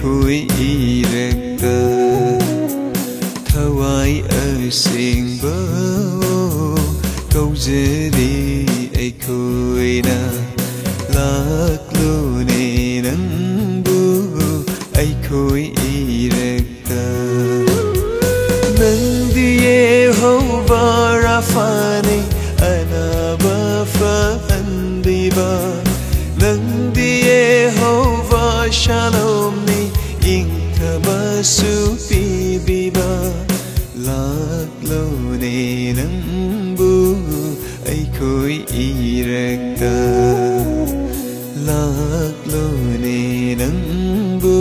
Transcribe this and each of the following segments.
khối irekta thawai asing ba câu deri ai khối na lạc lu ne nang bu ai khối irekta nang die hova rafani ana ba fa andiba nang die hova shalom ni inkamasu bibiba lạc lo ne nang bu ai khối irekta lạc lo ne nang bu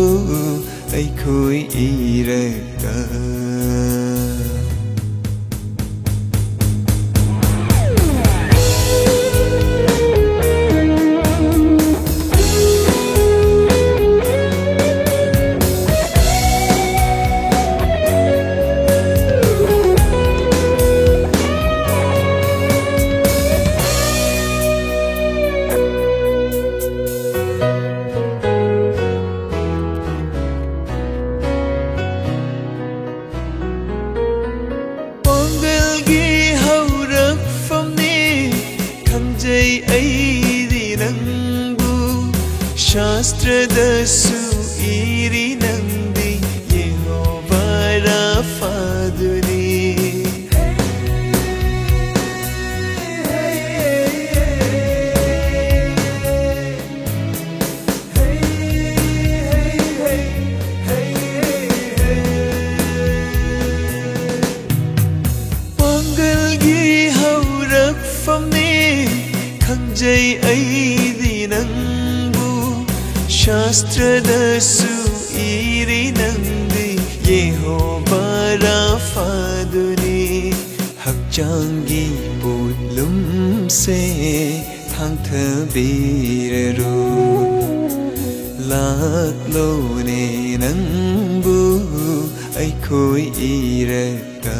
ai khối irekta Shastra dasu iri nandi Yehova Rafaduni Pangal gi haurak famni khangjai ai di nang Shastra dasu iri nandi Yehova Rafaduni Hakjangi putlum se thang thabiraru lạc lo ne nang bu ai khối irekta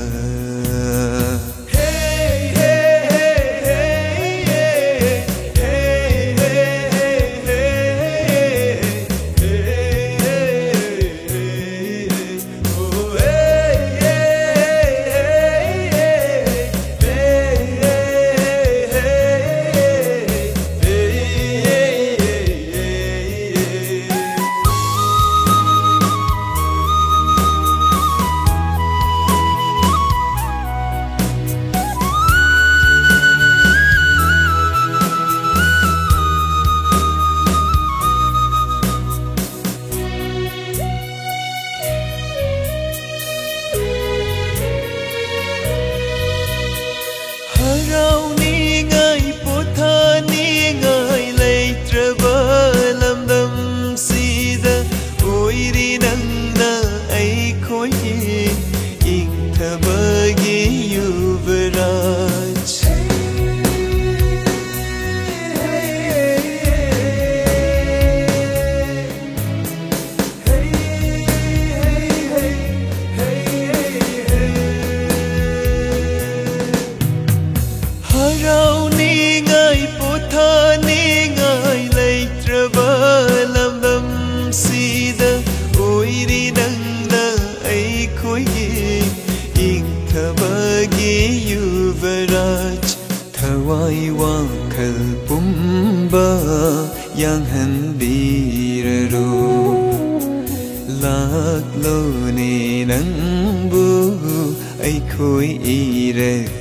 Thawai wakal pumba yang hanbiraru lạc lo ne nang bu ai khối irekta